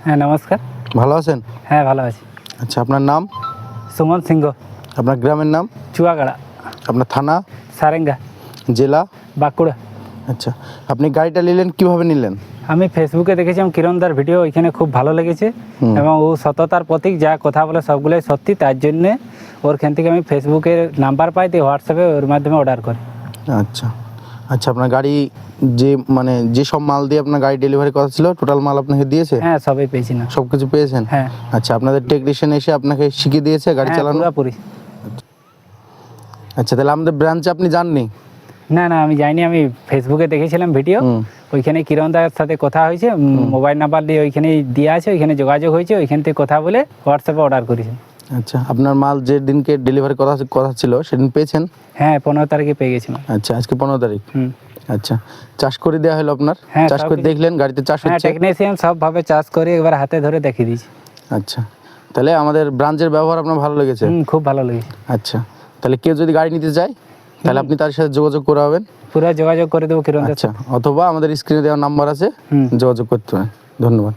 হ্যাঁ নমস্কার। ভালো আছেন? হ্যাঁ ভালো আছি। আচ্ছা, আপনার নাম? সুমন সিংহ। আপনার গ্রামের নাম? চুয়াগাড়া। আপনার থানা? সারেঙ্গা। জেলা? বাঁকুড়া। আচ্ছা, আপনি গাড়িটা নিলেন কিভাবে নিলেন? আমি ফেসবুকে দেখেছিলাম কিরণদার ভিডিও, ওইখানে খুব ভালো লেগেছে এবং ও সততার প্রতীক, যা কথা বলে সবগুলোই সত্যি, তার জন্যে ওরখান থেকে আমি ফেসবুকের নাম্বার পাই, দিয়ে হোয়াটসঅ্যাপে ওর মাধ্যমে অর্ডার করি। আচ্ছা আচ্ছা, আপনার গাড়ি যে সব মাল দিয়ে আপনার গাড়ি ডেলিভারি করা ছিল, টোটাল মাল আপনাকে দিয়েছে? হ্যাঁ সবই পেয়েছি না। সব কিছু পেয়েছেন? হ্যাঁ। আচ্ছা, আপনাদের টেকনিশিয়ান এসে আপনাকে শিখিয়ে দিয়েছে গাড়ি হ্যাঁ, চালানো? পুরোপুরি। আচ্ছা, তাহলে আমাদের ব্রাঞ্চে আপনি যাননি? না না, আমি যাইনি, আমি ফেসবুকে দেখেছিলাম ভিডিও, ওইখানে কিরণদার সাথে কথা হয়েছে, মোবাইল নাম্বার দিয়ে ওইখানে দিয়ে আছে, ওইখানে যোগাযোগ হয়েছে, ওইখান থেকে কথা বলে হোয়াটসঅ্যাপে অর্ডার করেছি। আচ্ছা, আপনার মাল যে দিনকে ডেলিভারি কথা ছিল সেদিন পেয়েছেন? হ্যাঁ 15 তারিখে পেয়ে গেছিলাম। আচ্ছা, আজকে 15 তারিখ। আচ্ছা, চাষ করে দেওয়া হলো আপনার? হ্যাঁ, চাষ করে দেখলেন গাড়িতে চাষ হ্যাঁ, হচ্ছে? টেকনিশিয়ান সবভাবে চাষ করে একবার হাতে ধরে দেখিয়ে দিয়েছি। আচ্ছা, তাহলে আমাদের ব্রাঞ্চের ব্যবহার আপনার ভালো লেগেছে? খুব ভালো লেগেছে। আচ্ছা, তাহলে কেউ যদি গাড়ি নিতে চায় তাহলে আপনি তার সাথে যোগাযোগ করে হবেন? পুরো যোগাযোগ করে দেবো কিরণদার। আচ্ছা, অথবা আমাদের স্ক্রিনে দেওয়া নাম্বার আছে, যোগাযোগ করতে হবে। ধন্যবাদ।